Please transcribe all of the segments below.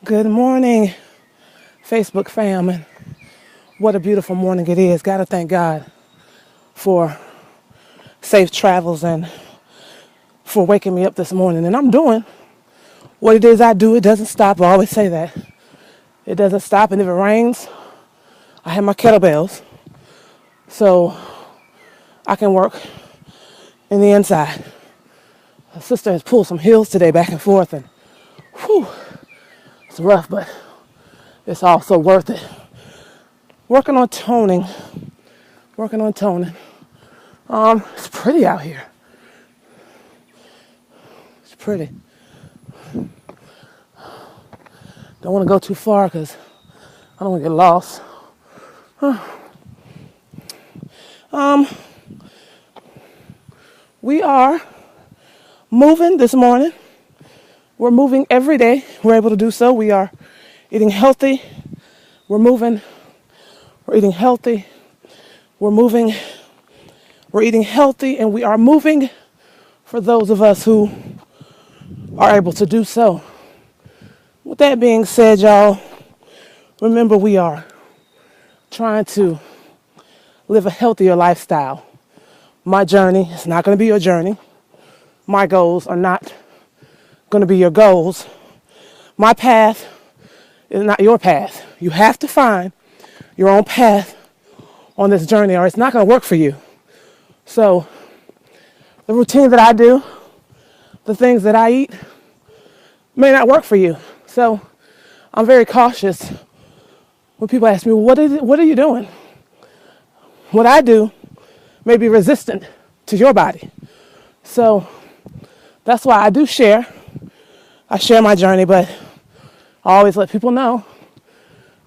Good morning, Facebook fam, and what a beautiful morning it is. Gotta thank God for safe travels and for waking me up this morning. And I'm doing what it is I do. It doesn't stop. I always say that. It doesn't stop, and if it rains, I have my kettlebells so I can work in the inside. My sister has pulled some hills today back and forth, and whew, it's rough, but it's also worth it. Working on toning. It's pretty out here. It's pretty. Don't want to go too far because I don't want to get lost. We are moving this morning. We're moving every day. We're able to do so. We are eating healthy. We're moving. We're eating healthy. We're moving. We're eating healthy, and we are moving for those of us who are able to do so. With that being said, y'all, remember we are trying to live a healthier lifestyle. My journey is not going to be your journey. My goals are not going to be your goals. My path is not your path. You have to find your own path on this journey, or it's not going to work for you. So the routine that I do, the things that I eat, may not work for you. So I'm very cautious when people ask me, what are you doing? What I do may be resistant to your body. So that's why I do share. I share my journey, but I always let people know,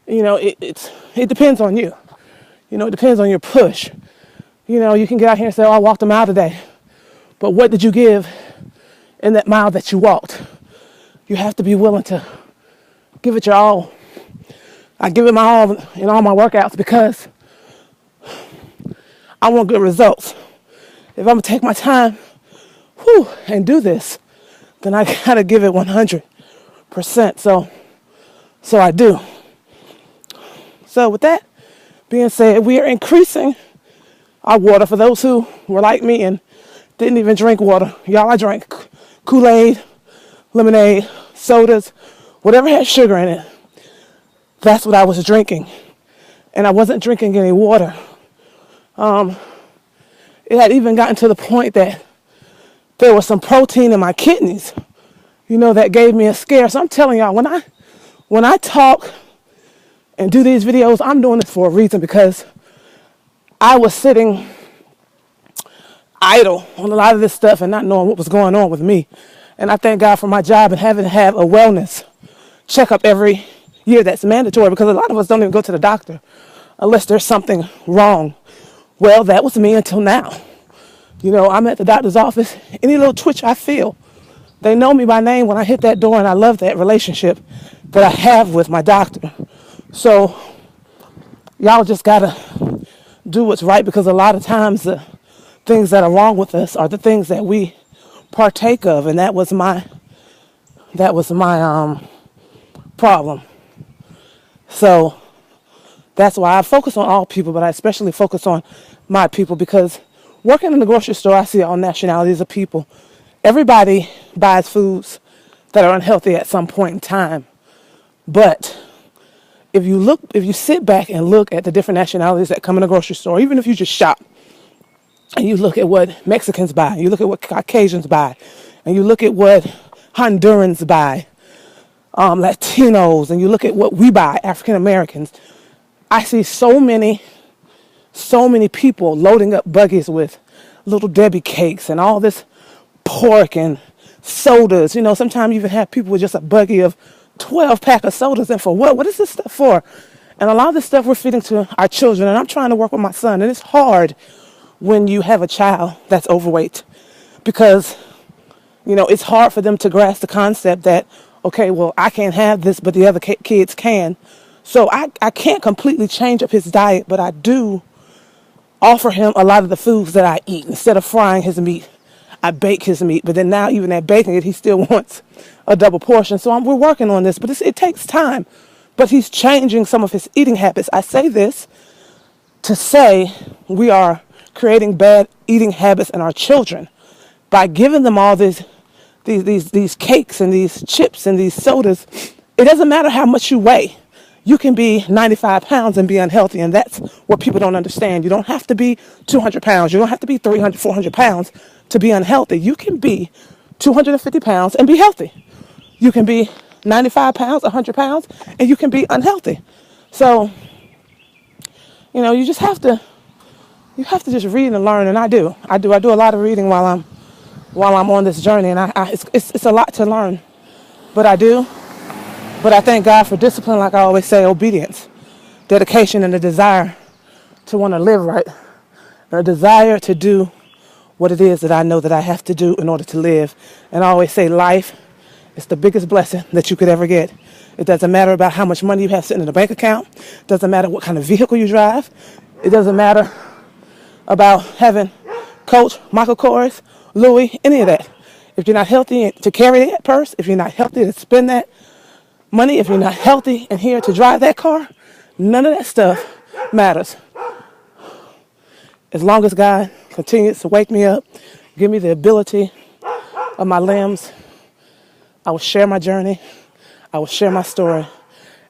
it depends on you. It depends on your push. You can get out here and say, I walked a mile today. But what did you give in that mile that you walked? You have to be willing to give it your all. I give it my all in all my workouts because I want good results. If I'm going to take my time and do this, then I got to give it 100%. So I do. So with that being said, we are increasing our water. For those who were like me and didn't even drink water, y'all, I drank Kool-Aid, lemonade, sodas, whatever had sugar in it. That's what I was drinking. And I wasn't drinking any water. It had even gotten to the point that there was some protein in my kidneys, that gave me a scare. So I'm telling y'all, when I talk and do these videos, I'm doing this for a reason, because I was sitting idle on a lot of this stuff and not knowing what was going on with me. And I thank God for my job and having to have a wellness checkup every year that's mandatory, because a lot of us don't even go to the doctor unless there's something wrong. Well, that was me until now. I'm at the doctor's office. Any little twitch I feel, they know me by name when I hit that door, and I love that relationship that I have with my doctor. So y'all just gotta do what's right, because a lot of times the things that are wrong with us are the things that we partake of, and that was my problem. So that's why I focus on all people, but I especially focus on my people, because working in the grocery store, I see all nationalities of people. Everybody buys foods that are unhealthy at some point in time. But if you sit back and look at the different nationalities that come in the grocery store, even if you just shop and you look at what Mexicans buy, you look at what Caucasians buy, and you look at what Hondurans buy, Latinos, and you look at what we buy, African Americans, I see so many people loading up buggies with Little Debbie cakes and all this pork and sodas. Sometimes you even have people with just a buggy of 12 pack of sodas. And for what? What is this stuff for? And a lot of this stuff we're feeding to our children. And I'm trying to work with my son. And it's hard when you have a child that's overweight, because, it's hard for them to grasp the concept that, okay, well, I can't have this, but the other kids can. So I can't completely change up his diet, but I do offer him a lot of the foods that I eat. Instead of frying his meat, I bake his meat. But then now, even at baking it, he still wants a double portion. So we're working on this, but it takes time. But he's changing some of his eating habits. I say this to say we are creating bad eating habits in our children by giving them all these cakes and these chips and these sodas. It doesn't matter how much you weigh. You can be 95 pounds and be unhealthy, and that's what people don't understand. You don't have to be 200 pounds. You don't have to be 300, 400 pounds to be unhealthy. You can be 250 pounds and be healthy. You can be 95 pounds, 100 pounds, and you can be unhealthy. So, you just have to just read and learn, and I do a lot of reading while I'm on this journey, and it's a lot to learn, but I thank God for discipline, like I always say, obedience, dedication, and a desire to want to live right, and a desire to do what it is that I know that I have to do in order to live. And I always say life is the biggest blessing that you could ever get. It doesn't matter about how much money you have sitting in a bank account. It doesn't matter what kind of vehicle you drive. It doesn't matter about having Coach, Michael Kors, Louis, any of that. If you're not healthy to carry that purse, if you're not healthy to spend that money, if you're not healthy and here to drive that car, none of that stuff matters. As long as God continues to wake me up, give me the ability of my limbs, I will share my journey, I will share my story,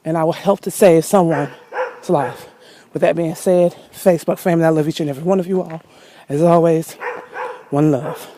and I will help to save someone's life. With that being said, Facebook family, I love each and every one of you all. As always, one love.